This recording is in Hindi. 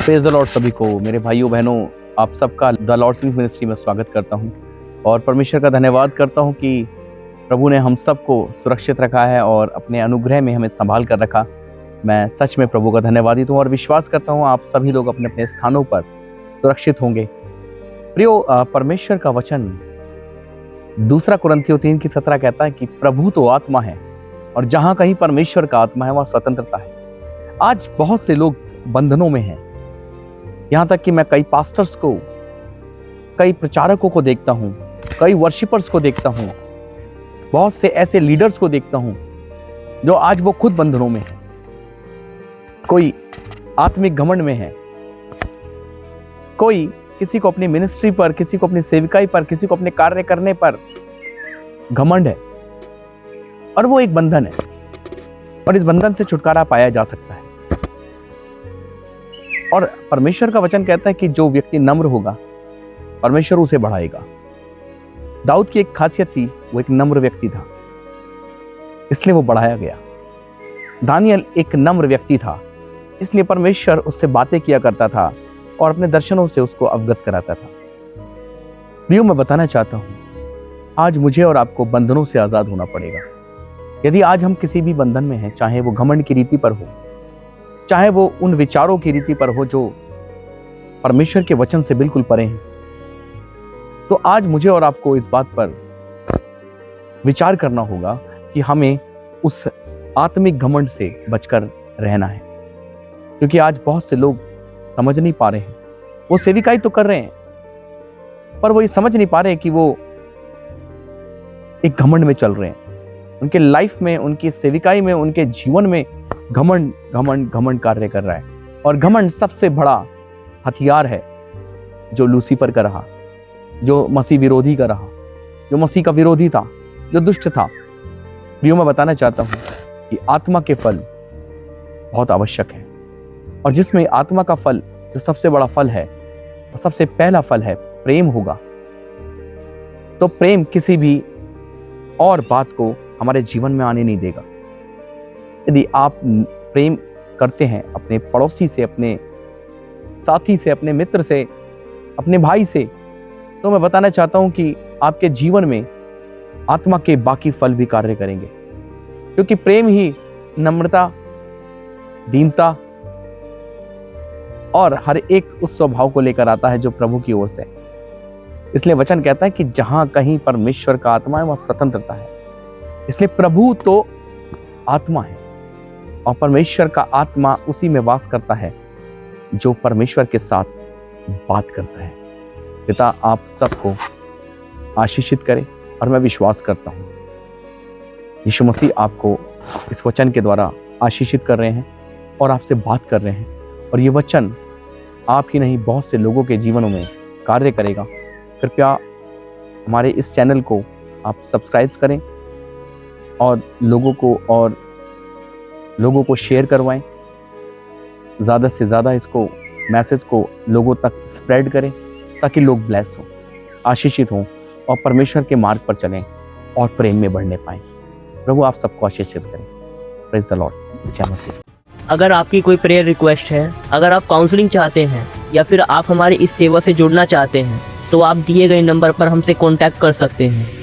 प्रेज़ द लॉर्ड सभी को, मेरे भाइयों बहनों, आप सबका द लॉर्ड्स मिनिस्ट्री में स्वागत करता हूं और परमेश्वर का धन्यवाद करता हूं कि प्रभु ने हम सबको सुरक्षित रखा है और अपने अनुग्रह में हमें संभाल कर रखा। मैं सच में प्रभु का धन्यवादित हूं और विश्वास करता हूं आप सभी लोग अपने अपने स्थानों पर सुरक्षित होंगे। प्रियो, परमेश्वर का वचन 2 कुरिन्थियों 3:17 कहता है कि प्रभु तो आत्मा है और जहां कहीं परमेश्वर का आत्मा है वहां स्वतंत्रता है। आज बहुत से लोग बंधनों में हैं, यहाँ तक कि मैं कई पास्टर्स को, कई प्रचारकों को देखता हूँ, कई वर्शिपर्स को देखता हूँ, बहुत से ऐसे लीडर्स को देखता हूँ जो आज वो खुद बंधनों में है। कोई आत्मिक घमंड में है, कोई किसी को अपनी मिनिस्ट्री पर, किसी को अपनी सेविकाई पर, किसी को अपने कार्य करने पर घमंड है और वो एक बंधन है और इस बंधन से छुटकारा पाया जा सकता है। और परमेश्वर का वचन कहता है कि जो व्यक्ति नम्र होगा परमेश्वर उसे बढ़ाएगा। दाऊद की एक खासियत थी, वो एक नम्र व्यक्ति था, इसलिए वो बढ़ाया गया। दानियल एक नम्र व्यक्ति था, इसलिए परमेश्वर उससे बातें किया करता था और अपने दर्शनों से उसको अवगत कराता था। प्रियो, मैं बताना चाहता हूं, आज मुझे और आपको बंधनों से आजाद होना पड़ेगा। यदि आज हम किसी भी बंधन में हैं, चाहे वो घमंड की रीति पर हो, चाहे वो उन विचारों की रीति पर हो जो परमेश्वर के वचन से बिल्कुल परे हैं, तो आज मुझे और आपको इस बात पर विचार करना होगा कि हमें उस आत्मिक घमंड से बचकर रहना है। क्योंकि आज बहुत से लोग समझ नहीं पा रहे हैं, वो सेविकाई तो कर रहे हैं पर वो ये समझ नहीं पा रहे कि वो एक घमंड में चल रहे हैं। उनके लाइफ में, उनकी सेविकाई में, उनके जीवन में घमंड घमंड घमंड कार्य कर रहा है। और घमंड सबसे बड़ा हथियार है जो लूसीफर का रहा, जो मसीह विरोधी का रहा, जो मसीह का विरोधी था, जो दुष्ट था। प्रियो, मैं बताना चाहता हूं कि आत्मा के फल बहुत आवश्यक है और जिसमें आत्मा का फल जो सबसे बड़ा फल है, सबसे पहला फल है प्रेम होगा। तो प्रेम किसी भी और बात को हमारे जीवन में आने नहीं देगा। यदि आप प्रेम करते हैं अपने पड़ोसी से, अपने साथी से, अपने मित्र से, अपने भाई से, तो मैं बताना चाहता हूं कि आपके जीवन में आत्मा के बाकी फल भी कार्य करेंगे। क्योंकि प्रेम ही नम्रता, दीनता और हर एक उस स्वभाव को लेकर आता है जो प्रभु की ओर से। इसलिए वचन कहता है कि जहां कहीं परमेश्वर का आत्मा है वहां स्वतंत्रता है। इसलिए प्रभु तो आत्मा है और परमेश्वर का आत्मा उसी में वास करता है जो परमेश्वर के साथ बात करता है। पिता आप सबको आशीषित करे और मैं विश्वास करता हूं यीशु मसीह आपको इस वचन के द्वारा आशीषित कर रहे हैं और आपसे बात कर रहे हैं और ये वचन आप ही नहीं बहुत से लोगों के जीवनों में कार्य करेगा। कृपया हमारे इस चैनल को आप सब्सक्राइब करें और लोगों को शेयर करवाएं। ज़्यादा से ज़्यादा इसको, मैसेज को लोगों तक स्प्रेड करें ताकि लोग ब्लेस हों, आशीषित हों और परमेश्वर के मार्ग पर चलें और प्रेम में बढ़ने पाएं। प्रभु आप सबको आशीषित करें। Praise the Lord. जय मसीह। अगर आपकी कोई प्रेयर रिक्वेस्ट है, अगर आप काउंसलिंग चाहते हैं या फिर आप हमारी इस सेवा से जुड़ना चाहते हैं, तो आप दिए गए नंबर पर हमसे कांटेक्ट कर सकते हैं।